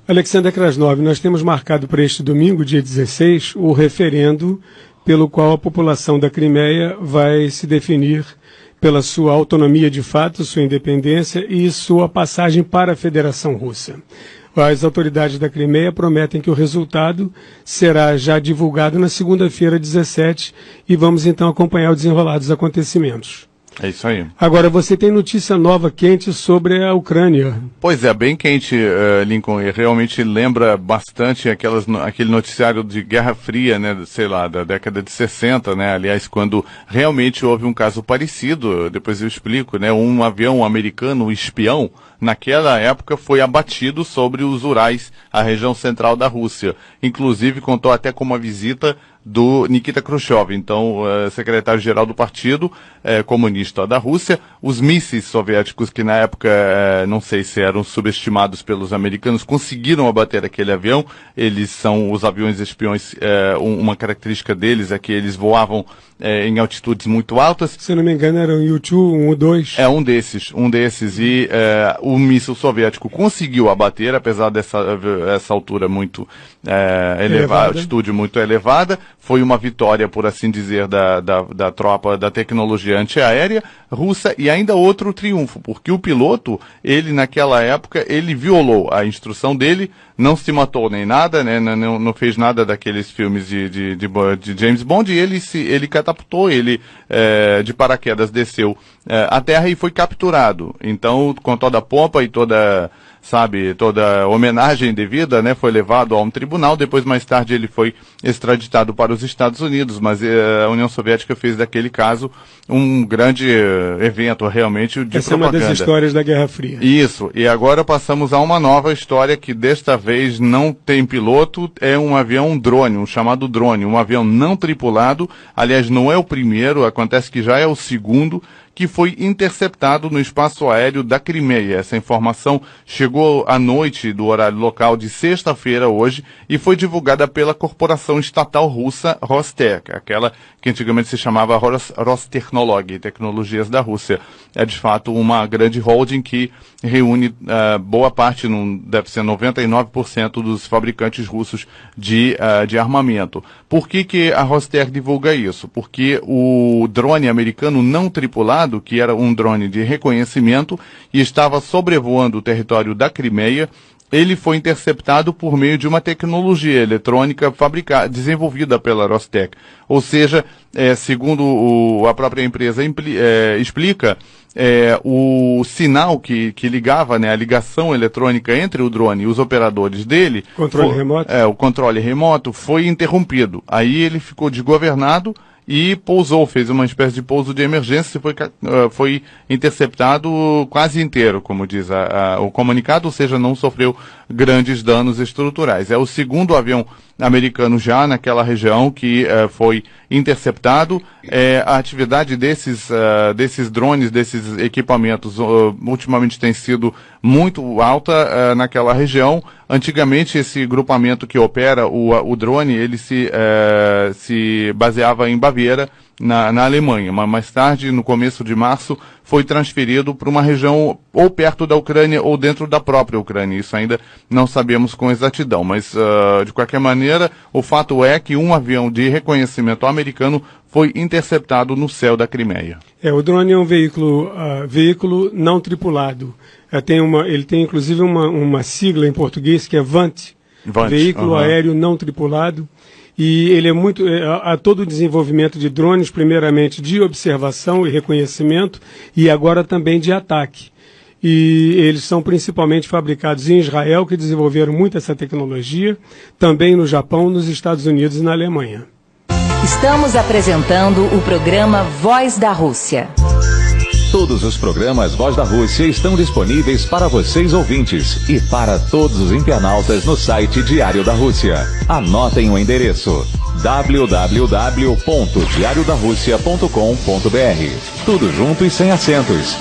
Alexander Krasnov, nós temos marcado para este domingo, dia 16, o referendo pelo qual a população da Crimeia vai se definir pela sua autonomia de fato, sua independência e sua passagem para a Federação Russa. As autoridades da Crimeia prometem que o resultado será já divulgado na segunda-feira, 17, e vamos então acompanhar o desenrolar dos acontecimentos. É isso aí. Agora, você tem notícia nova, quente, sobre a Ucrânia. Pois é, bem quente, Lincoln, e realmente lembra bastante aquele noticiário de Guerra Fria, né, sei lá, da década de 60, né, aliás, quando realmente houve um caso parecido, depois eu explico, né, um avião americano espião, naquela época foi abatido sobre os Urais, a região central da Rússia. Inclusive, contou até com uma visita do Nikita Khrushchev, então secretário-geral do Partido Comunista da Rússia. Os mísseis soviéticos, que na época não sei se eram subestimados pelos americanos, conseguiram abater aquele avião. Eles são os aviões espiões, uma característica deles é que eles voavam em altitudes muito altas. Se não me engano, era um U-2, um U-2. É um desses. E o míssil soviético conseguiu abater, apesar essa altura muito elevada, altitude muito elevada. Foi uma vitória, por assim dizer, da tropa da tecnologia antiaérea russa, e ainda outro triunfo, porque o piloto, ele naquela época, ele violou a instrução dele, não se matou nem nada, né, não fez nada daqueles filmes de James Bond, e ele catapultou, ele de paraquedas desceu à terra e foi capturado. Então, com toda a pompa e toda homenagem devida, né, foi levado a um tribunal. Depois, mais tarde, ele foi extraditado para os Estados Unidos, mas a União Soviética fez daquele caso um grande evento, realmente, de Essa propaganda. É uma das histórias da Guerra Fria. Isso, e agora passamos a uma nova história que desta vez não tem piloto, é um avião drone, um chamado drone, um avião não tripulado. Aliás, não é o primeiro, acontece que já é o segundo, que foi interceptado no espaço aéreo da Crimeia. Essa informação chegou à noite do horário local de sexta-feira hoje e foi divulgada pela corporação estatal russa Rostec, aquela que antigamente se chamava Rostechnology, Tecnologias da Rússia. É de fato uma grande holding que reúne boa parte, deve ser 99% dos fabricantes russos de armamento. Por que a Rostec divulga isso? Porque o drone americano não tripulado, que era um drone de reconhecimento e estava sobrevoando o território da Crimeia, ele foi interceptado por meio de uma tecnologia eletrônica desenvolvida pela Rostec. Ou seja, segundo a própria empresa explica, o sinal que ligava, né, a ligação eletrônica entre o drone e os operadores dele, o controle remoto, foi interrompido. Aí ele ficou desgovernado e pousou, fez uma espécie de pouso de emergência e foi interceptado quase inteiro, como diz o comunicado, ou seja, não sofreu grandes danos estruturais. É o segundo avião americano já naquela região que foi interceptado. A atividade desses drones, desses equipamentos, ultimamente tem sido muito alta naquela região. Antigamente, esse grupamento que opera o drone, ele se baseava em Baviera, na Alemanha, mas mais tarde, no começo de março, foi transferido para uma região ou perto da Ucrânia ou dentro da própria Ucrânia. Isso ainda não sabemos com exatidão, mas de qualquer maneira, o fato é que um avião de reconhecimento americano foi interceptado no céu da Crimeia. O drone é um veículo não tripulado. Ele tem inclusive uma sigla em português que é VANT, Veículo Aéreo Não Tripulado. E ele há todo o desenvolvimento de drones, primeiramente de observação e reconhecimento, e agora também de ataque. E eles são principalmente fabricados em Israel, que desenvolveram muito essa tecnologia, também no Japão, nos Estados Unidos e na Alemanha. Estamos apresentando o programa Voz da Rússia. Todos os programas Voz da Rússia estão disponíveis para vocês ouvintes e para todos os internautas no site Diário da Rússia. Anotem o endereço: www.diariodarussia.com.br. Tudo junto e sem acentos.